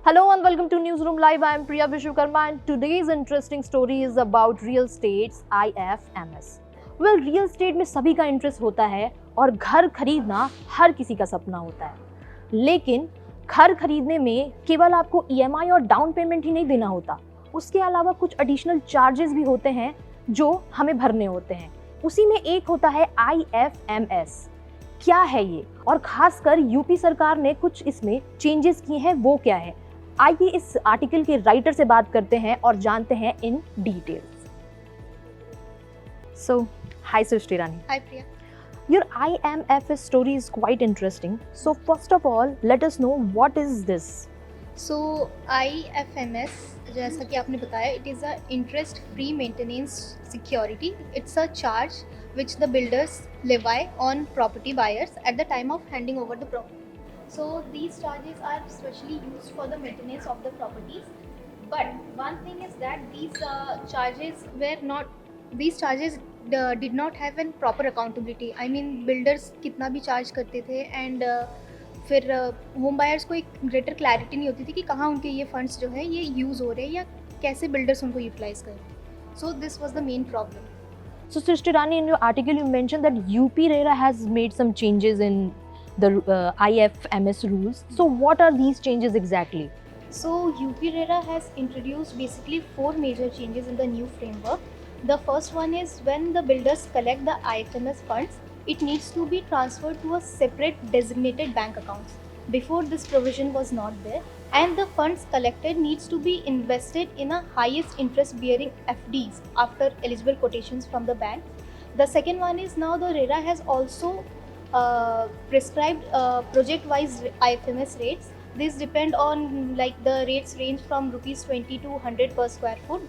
Hello and welcome to Newsroom Live. I am Priya Vishwakarma and today's interesting story is about real estate's IFMS. Well, real estate में सभी का interest होता है और घर खरीदना हर किसी का सपना होता है, लेकिन घर खरीदने में केवल आपको EMI और डाउन पेमेंट ही नहीं देना होता, उसके अलावा कुछ एडिशनल चार्जेस भी होते हैं जो हमें भरने होते हैं। उसी में एक होता है IFMS। क्या है ये और खासकर यूपी सरकार ने कुछ इसमें चेंजेस किए हैं, वो क्या है? आइए इस आर्टिकल के राइटर से बात करते हैं और जानते हैं in details. So hi Srishti Rani. Hi Priya. Your IMFS story is quite interesting. So first of all, let us know what is this? So IFMS, जैसा कि आपने बताया, it is a interest free maintenance security. It's a charge which the builders levy on property buyers at the time of handing over the property. So these charges are specially used for the maintenance of the properties. But one thing is that these charges did not have a proper accountability. I mean, builders कितना भी charge करते थे and फिर home buyers को एक greater clarity नहीं होती थी कि कहाँ उनके ये फंड्स जो है ये यूज़ हो रहे हैं या कैसे बिल्डर्स उनको यूटिलाइज करें। So this was the main problem. So Srishti Rani, in your article you mentioned that UP RERA has made some changes in the IFMS rules. So what are these changes exactly? So UP RERA has introduced basically 4 major changes in the new framework. The first one is when the builders collect the IFMS funds, it needs to be transferred to a separate designated bank accounts. Before this provision was not there, and the funds collected needs to be invested in a highest interest bearing FDs after eligible quotations from the bank. The second one is now the RERA has also prescribed project wise IFMS rates. These depend on, like, the rates range from rupees 20 to 100 per square foot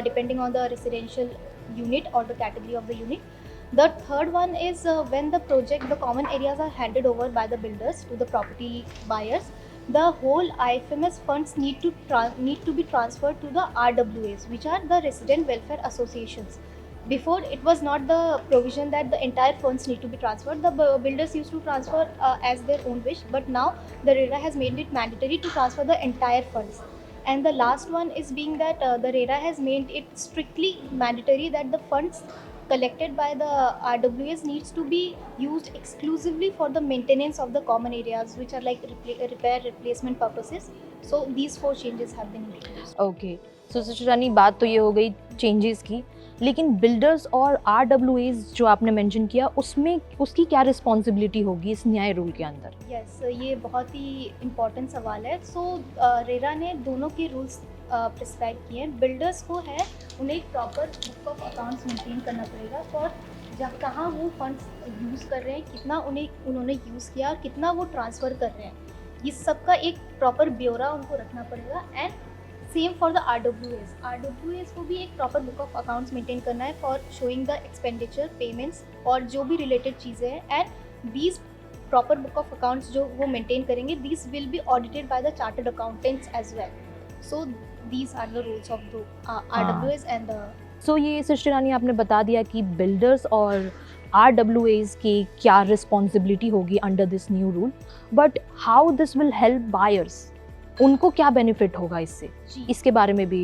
depending on the residential unit or the category of the unit. The third one is when the common areas are handed over by the builders to the property buyers, the whole IFMS funds need to be transferred to the RWAs, which are the resident welfare associations. Before, it was not the provision that the entire funds need to be transferred. The builders used to transfer as their own wish, but now the RERA has made it mandatory to transfer the entire funds. And the last one is being that the RERA has made it strictly mandatory that the funds collected by the RWAs needs to be used exclusively for the maintenance of the common areas, which are like repair replacement purposes. So these 4 changes have been introduced. Okay. So सृष्टि रानी, बात तो ये हो गई changes की, लेकिन builders और RWAs जो आपने मेंशन किया उसमें उसकी क्या रिस्पॉन्सिबिलिटी होगी इस नए रूल के अंदर? यस, ये बहुत ही इम्पोर्टेंट सवाल है। सो रेरा ने दोनों के रूल्स प्रिस्क्राइब किए हैं। बिल्डर्स को है उन्हें एक proper book of accounts maintain करना पड़ेगा फॉर जब कहाँ वो फंड्स यूज़ कर रहे हैं, कितना उन्होंने यूज़ किया और कितना वो ट्रांसफ़र कर रहे हैं, इस सब का एक प्रॉपर ब्यौरा उनको रखना पड़ेगा। And same for the RWAs को भी एक proper book of accounts maintain करना है for showing the expenditure, payments और जो भी रिलेटेड चीज़ें हैं। And these proper book of accounts जो वो मेंटेन करेंगे, this will be audited by the chartered accountants as well. So these are the rules of the RWAs and the so ये सृष्टि रानी आपने बता दिया कि बिल्डर्स और RWAs की क्या रिस्पॉन्सिबिलिटी होगी under this new rule, but how this will help buyers, उनको क्या बेनिफिट होगा इससे, इसके बारे में भी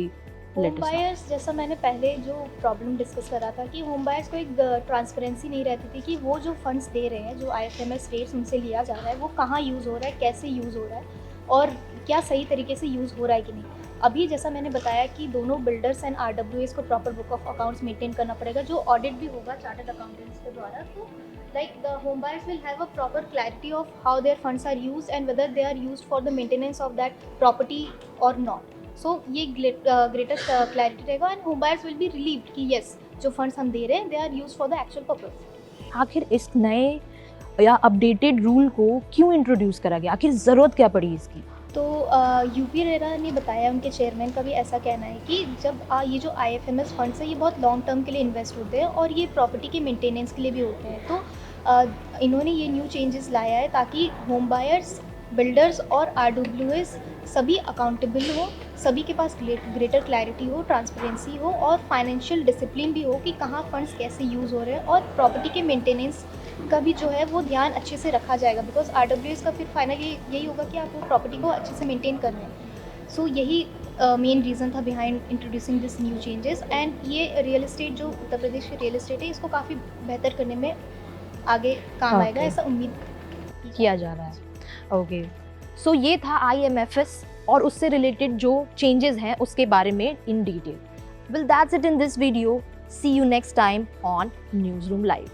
होम बायर्स, जैसा मैंने पहले जो प्रॉब्लम डिस्कस करा था कि होम बायर्स को एक ट्रांसपेरेंसी नहीं रहती थी कि वो जो फंड्स दे रहे हैं, जो IFMS रेट्स उनसे लिया जा रहा है, वो कहाँ यूज़ हो रहा है, कैसे यूज़ हो रहा है और क्या सही तरीके से यूज़ हो रहा है कि नहीं। अभी जैसा मैंने बताया कि दोनों बिल्डर्स एंड RWAs को proper book of accounts maintain करना पड़ेगा, जो ऑडिट भी होगा चार्टर्ड अकाउंटेंट्स के द्वारा। तो like the home buyers will have a proper clarity of how their funds are used and whether they are used for the maintenance of that property or not. So ये greater clarity रहेगा and home buyers will be relieved कि yes, जो funds हम दे रहे हैं they are used for the actual purpose. आखिर इस नए या अपडेटेड रूल को क्यों इंट्रोड्यूस करा गया, आखिर ज़रूरत क्या पड़ी इसकी? तो यूपी रेरा ने बताया, उनके चेयरमैन का भी ऐसा कहना है कि जब ये जो IFMS फंड्स है ये बहुत लॉन्ग टर्म के लिए इन्वेस्ट होते हैं और ये प्रॉपर्टी के मेंटेनेंस के लिए भी होते हैं। तो इन्होंने ये न्यू चेंजेस लाया है ताकि होम बायर्स, बिल्डर्स और RWAs सभी अकाउंटेबल हो, सभी के पास ग्रेटर क्लैरिटी हो, ट्रांसपेरेंसी हो और फाइनेंशियल डिसिप्लिन भी हो कि कहाँ फंड्स कैसे यूज़ हो रहे हैं और प्रॉपर्टी के मेंटेनेंस का भी जो है वो ध्यान अच्छे से रखा जाएगा। बिकॉज RWAs का फिर फाइनल यही होगा कि आप वो प्रॉपर्टी को अच्छे से मेंटेन कर रहे हैं। सो यही मेन रीज़न था behind introducing this new changes. And ये रियल एस्टेट जो उत्तर प्रदेश की रियल एस्टेट है इसको काफ़ी बेहतर करने में आगे काम आएगा, Okay. ऐसा उम्मीद किया जा रहा है। ओके, सो ये था IMFS और उससे रिलेटेड जो चेंजेस हैं उसके बारे में in detail. Well that's it in this video, see you next time on news room live.